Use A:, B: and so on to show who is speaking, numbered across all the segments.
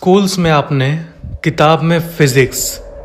A: Schools में आपने किताब में फिजिक्स,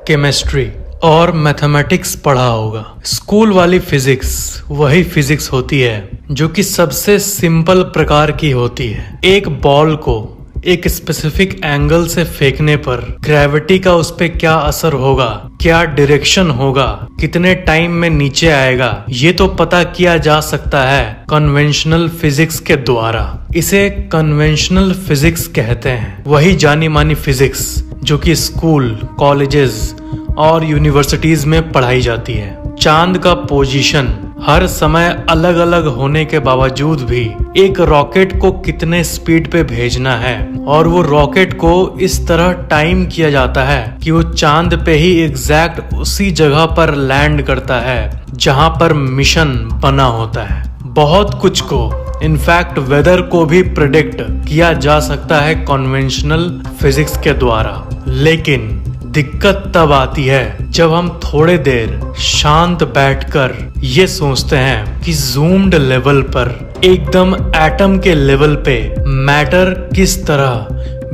A: केमिस्ट्री और मैथमेटिक्स पढ़ा होगा। स्कूल वाली फिजिक्स वही फिजिक्स होती है जो कि सबसे सिंपल प्रकार की होती है। एक बॉल को एक स्पेसिफिक एंगल से फेंकने पर ग्रेविटी का उस पे क्या असर होगा, क्या डायरेक्शन होगा, कितने टाइम में नीचे आएगा, ये तो पता किया जा सकता है कन्वेंशनल फिजिक्स के द्वारा। इसे कन्वेंशनल फिजिक्स कहते हैं। वही जानी मानी फिजिक्स जो कि स्कूल, कॉलेजेस और यूनिवर्सिटीज में पढ़ाई जाती है। चांद का पोजीशन हर समय अलग अलग होने के बावजूद भी एक रॉकेट को कितने स्पीड पे भेजना है और वो रॉकेट को इस तरह टाइम किया जाता है कि वो चांद पे ही एग्जैक्ट उसी जगह पर लैंड करता है जहां पर मिशन बना होता है। बहुत कुछ को, इनफैक्ट वेदर को भी प्रेडिक्ट किया जा सकता है कन्वेंशनल फिजिक्स के द्वारा। लेकिन दिक्कत तब आती है जब हम थोड़े देर शांत बैठकर ये सोचते हैं कि ज़ूम्ड लेवल पर, एकदम एटम के लेवल पे मैटर किस तरह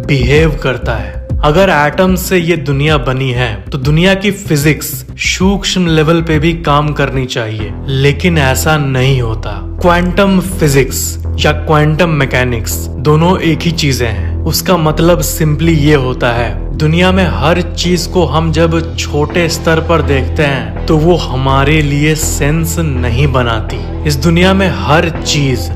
A: बिहेव करता है। अगर एटम से ये दुनिया बनी है तो दुनिया की फिजिक्स सूक्ष्म लेवल पे भी काम करनी चाहिए, लेकिन ऐसा नहीं होता। क्वांटम फिजिक्स या क्वांटम मैकेनिक्स दोनों एक ही चीजें हैं। उसका मतलब सिंपली ये होता है, दुनिया में हर चीज को हम जब छोटे स्तर पर देखते हैं तो वो हमारे लिए सेंस नहीं बनाती। इस दुनिया में हर चीज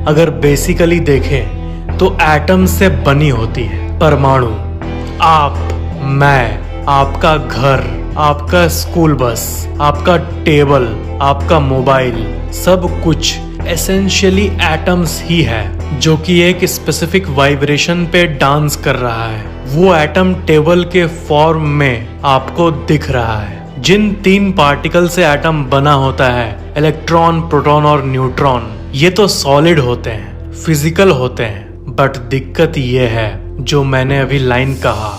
A: अगर बेसिकली देखें तो एटम से बनी होती है। परमाणु, आप, मैं, आपका घर, आपका स्कूल बस, आपका टेबल, आपका मोबाइल, सब कुछ एसेंशियली एटम्स ही है जो कि एक स्पेसिफिक वाइब्रेशन पे डांस कर रहा है। वो एटम टेबल के फॉर्म में आपको दिख रहा है। जिन 3 पार्टिकल से एटम बना होता है, इलेक्ट्रॉन, प्रोटॉन और न्यूट्रॉन, ये तो सॉलिड होते हैं, फिजिकल होते हैं। बट दिक्कत ये है जो मैंने अभी लाइन कहा,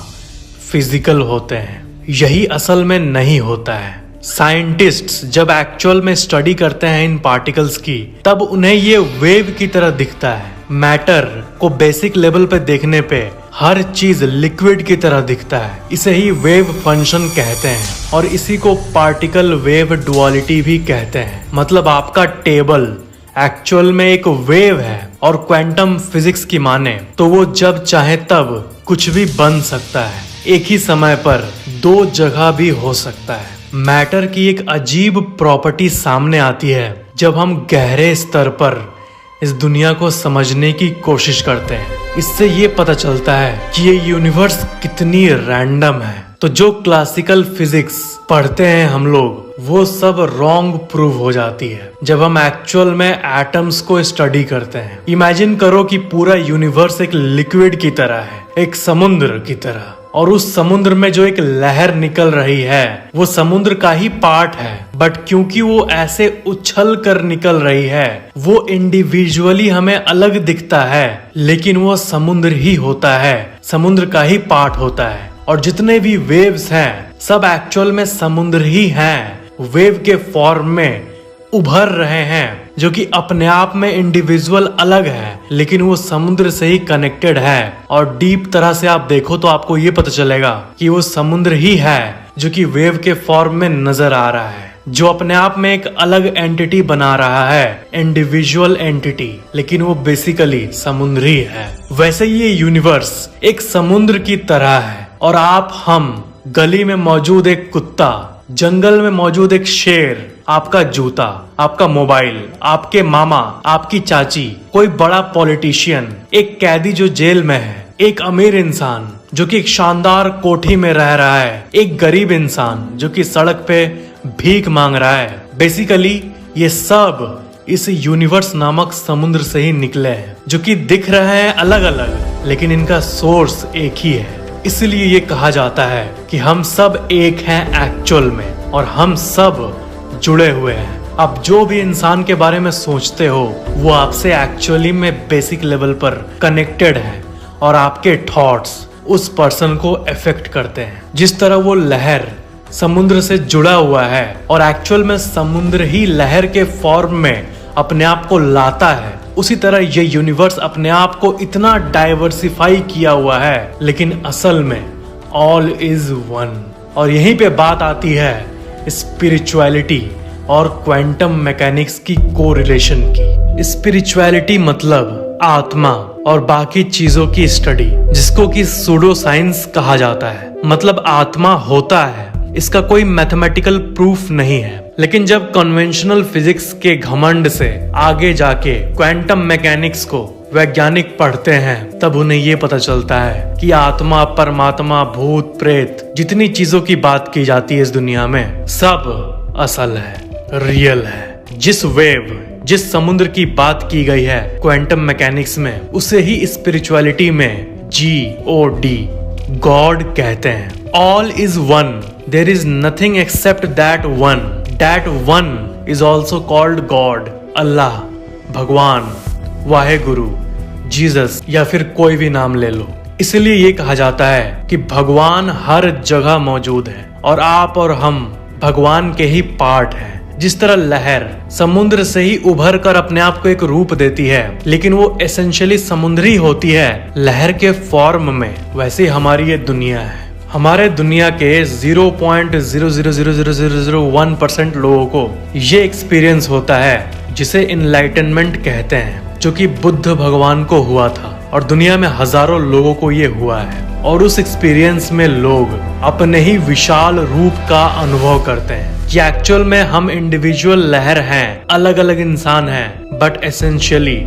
A: फिजिकल होते हैं, यही असल में नहीं होता है। साइंटिस्ट्स जब एक्चुअल में स्टडी करते हैं इन पार्टिकल्स की, तब उन्हें ये वेव की तरह दिखता है। मैटर को बेसिक लेवल पे देखने पे हर चीज लिक्विड की तरह दिखता है। इसे ही वेव फंक्शन कहते हैं और इसी को पार्टिकल वेव डुअलिटी भी कहते हैं। मतलब आपका टेबल एक्चुअल में एक वेव है और क्वांटम फिजिक्स की माने तो वो जब चाहे तब कुछ भी बन सकता है। एक ही समय पर 2 जगह भी हो सकता है। मैटर की एक अजीब प्रॉपर्टी सामने आती है जब हम गहरे स्तर पर इस दुनिया को समझने की कोशिश करते हैं। इससे ये पता चलता है कि ये यूनिवर्स कितनी रैंडम है। तो जो क्लासिकल फिजिक्स पढ़ते हैं हम लोग, वो सब रॉन्ग प्रूव हो जाती है जब हम एक्चुअल में एटम्स को स्टडी करते हैं। इमेजिन करो कि पूरा यूनिवर्स एक लिक्विड की तरह है, एक समुद्र की तरह, और उस समुद्र में जो एक लहर निकल रही है वो समुद्र का ही पार्ट है। बट क्योंकि वो ऐसे उछल कर निकल रही है, वो इंडिविजुअली हमें अलग दिखता है, लेकिन वो समुद्र ही होता है, समुद्र का ही पार्ट होता है। और जितने भी वेव्स हैं सब एक्चुअल में समुद्र ही हैं, वेव के फॉर्म में उभर रहे हैं, जो कि अपने आप में इंडिविजुअल अलग है, लेकिन वो समुद्र से ही कनेक्टेड है। और डीप तरह से आप देखो तो आपको ये पता चलेगा कि वो समुद्र ही है जो कि वेव के फॉर्म में नजर आ रहा है, जो अपने आप में एक अलग एंटिटी बना रहा है, इंडिविजुअल एंटिटी, लेकिन वो बेसिकली समुद्र ही है। वैसे ये यूनिवर्स एक समुद्र की तरह है और आप, हम, गली में मौजूद एक कुत्ता, जंगल में मौजूद एक शेर, आपका जूता, आपका मोबाइल, आपके मामा, आपकी चाची, कोई बड़ा पॉलिटिशियन, एक कैदी जो जेल में है, एक अमीर इंसान जो कि एक शानदार कोठी में रह रहा है, एक गरीब इंसान जो कि सड़क पे भीख मांग रहा है। बेसिकली ये सब इस यूनिवर्स नामक समुद्र से ही निकले हैं, जो कि दिख रहे हैं अलग अलग, लेकिन इनका सोर्स एक ही है। इसलिए ये कहा जाता है कि हम सब एक हैं एक्चुअल में, और हम सब जुड़े हुए हैं। अब जो भी इंसान के बारे में सोचते हो वो आपसे एक्चुअली में बेसिक लेवल पर कनेक्टेड है, और आपके थॉट्स उस पर्सन को अफेक्ट करते हैं। जिस तरह वो लहर समुद्र से जुड़ा हुआ है और एक्चुअल में समुद्र ही लहर के फॉर्म में अपने आप को लाता है, उसी तरह ये यूनिवर्स अपने आप को इतना डाइवर्सिफाई किया हुआ है, लेकिन असल में ऑल इज वन। और यहीं पे बात आती है स्पिरिचुअलिटी और क्वांटम मैकेनिक्स की कोरिलेशन की। स्पिरिचुअलिटी मतलब आत्मा और बाकी चीजों की स्टडी, जिसको कि सूडो साइंस कहा जाता है। मतलब आत्मा होता है, इसका कोई मैथमेटिकल प्रूफ नहीं है, लेकिन जब कन्वेंशनल फिजिक्स के घमंड से आगे जाके क्वांटम मैकेनिक्स को वैज्ञानिक पढ़ते हैं, तब उन्हें ये पता चलता है कि आत्मा, परमात्मा, भूत, प्रेत, जितनी चीजों की बात की जाती है इस दुनिया में, सब असल है, रियल है। जिस वेव, जिस समुद्र की बात की गई है क्वांटम मैकेनिक्स में, उसे ही स्पिरिचुअलिटी में GOD, गॉड कहते हैं। All is one, there is nothing except that one. That one is also called God, Allah, भगवान, वाहेगुरु, जीसस, या फिर कोई भी नाम ले लो। इसलिए ये कहा जाता है कि भगवान हर जगह मौजूद है और आप और हम भगवान के ही पार्ट हैं। जिस तरह लहर समुद्र से ही उभर कर अपने आप को एक रूप देती है, लेकिन वो एसेंशियली समुद्री होती है लहर के फॉर्म में, वैसे हमारी ये दुनिया है। हमारे दुनिया के 0.0000001% लोगों को ये एक्सपीरियंस होता है जिसे इनलाइटनमेंट कहते हैं, जो कि बुद्ध भगवान को हुआ था और दुनिया में हजारों लोगों को ये हुआ है। और उस एक्सपीरियंस में लोग अपने ही विशाल रूप का अनुभव करते हैं कि एक्चुअल में हम इंडिविजुअल लहर हैं, अलग अलग इंसान हैं, बट एसेंशियली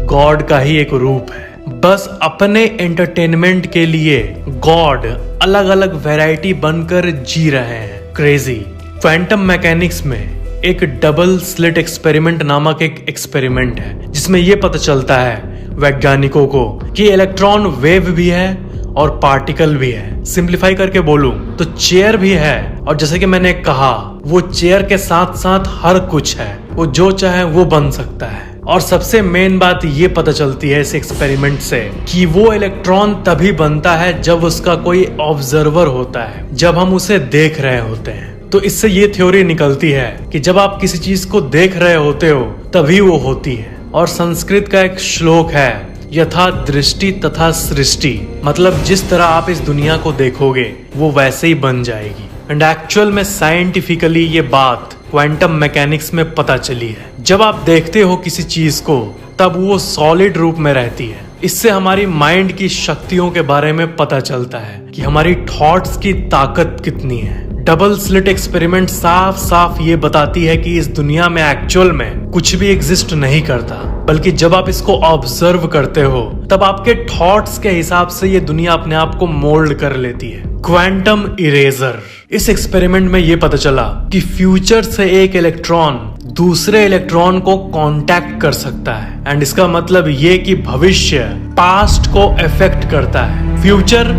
A: गॉड का ही एक रूप है। बस अपने एंटरटेनमेंट के लिए गॉड अलग अलग वैरायटी बनकर जी रहे हैं। क्रेजी। क्वांटम मैकेनिक्स में एक डबल स्लिट एक्सपेरिमेंट नामक एक एक्सपेरिमेंट है, जिसमें यह पता चलता है वैज्ञानिकों को कि इलेक्ट्रॉन वेव भी है और पार्टिकल भी है। सिंप्लीफाई करके बोलूं तो चेयर भी है, और जैसे कि मैंने कहा, वो चेयर के साथ साथ हर कुछ है, वो जो चाहे वो बन सकता है। और सबसे मेन बात ये पता चलती है इस एक्सपेरिमेंट से कि वो इलेक्ट्रॉन तभी बनता है जब उसका कोई ऑब्जर्वर होता है, जब हम उसे देख रहे होते हैं। तो इससे ये थ्योरी निकलती है कि जब आप किसी चीज को देख रहे होते हो तभी वो होती है। और संस्कृत का एक श्लोक है, यथा दृष्टि तथा सृष्टि, मतलब जिस तरह आप इस दुनिया को देखोगे वो वैसे ही बन जाएगी। एंड एक्चुअल में साइंटिफिकली ये बात क्वांटम मैकेनिक्स में पता चली है। जब आप देखते हो किसी चीज को, तब वो सॉलिड रूप में रहती है। इससे हमारी माइंड की शक्तियों के बारे में पता चलता है कि हमारी थॉट्स की ताकत कितनी है। डबल स्लिट एक्सपेरिमेंट साफ साफ ये बताती है कि इस दुनिया में एक्चुअल में कुछ भी एग्जिस्ट नहीं करता, बल्कि जब आप इसको ऑब्जर्व करते हो तब आपके थॉट्स के हिसाब से ये दुनिया अपने आप को मोल्ड कर लेती है। Quantum eraser. इस एक्सपेरिमेंट में ये पता चला कि फ्यूचर से एक इलेक्ट्रॉन दूसरे इलेक्ट्रॉन को कांटेक्ट कर सकता है। एंड इसका मतलब ये कि भविष्य पास्ट को अफेक्ट करता है, फ्यूचर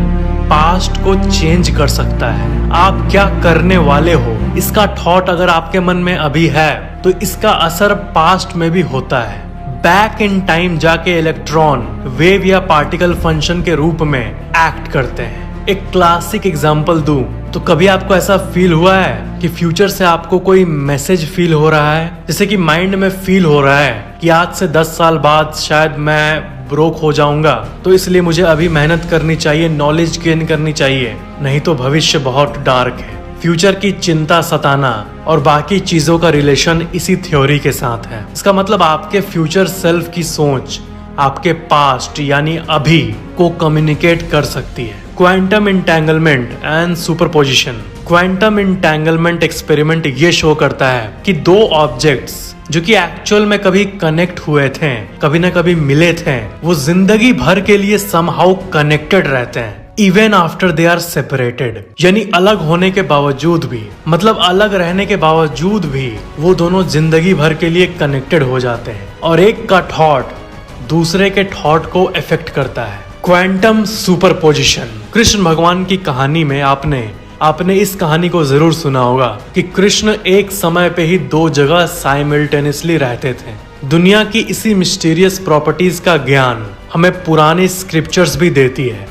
A: पास्ट को चेंज कर सकता है। आप क्या करने वाले हो, इसका थॉट अगर आपके मन में अभी है तो इसका असर पास्ट में भी होता है। बैक इन टाइम जाके इलेक्ट्रॉन वेव या पार्टिकल फंक्शन के रूप में एक्ट करते हैं। एक क्लासिक एग्जांपल दूं तो कभी आपको ऐसा फील हुआ है कि फ्यूचर से आपको कोई मैसेज फील हो रहा है, जैसे कि माइंड में फील हो रहा है कि आज से 10 साल बाद शायद मैं ब्रोक हो जाऊंगा, तो इसलिए मुझे अभी मेहनत करनी चाहिए, नॉलेज गेन करनी चाहिए, नहीं तो भविष्य बहुत डार्क है। फ्यूचर की चिंता सताना और बाकी चीजों का रिलेशन इसी थ्योरी के साथ है। इसका मतलब आपके फ्यूचर सेल्फ की सोच आपके पास्ट यानी अभी को कम्युनिकेट कर सकती है। Quantum entanglement and superposition. Quantum entanglement experiment ये शो करता है कि दो ऑब्जेक्ट्स जो कि एक्चुअल में कभी कनेक्ट हुए थे, कभी ना कभी मिले थे, वो जिंदगी भर के लिए समहाउ कनेक्टेड रहते हैं even after they are separated. यानी अलग होने के बावजूद भी, मतलब अलग रहने के बावजूद भी वो दोनों जिंदगी भर के लिए कनेक्टेड हो जाते हैं और एक का थॉट दूसरे के थॉट को इफेक्ट करता है। Quantum superposition. कृष्ण भगवान की कहानी में आपने इस कहानी को जरूर सुना होगा कि कृष्ण एक समय पे ही दो जगह साइमल्टेनियसली रहते थे। दुनिया की इसी मिस्टीरियस प्रॉपर्टीज का ज्ञान हमें पुरानी स्क्रिप्चर्स भी देती है,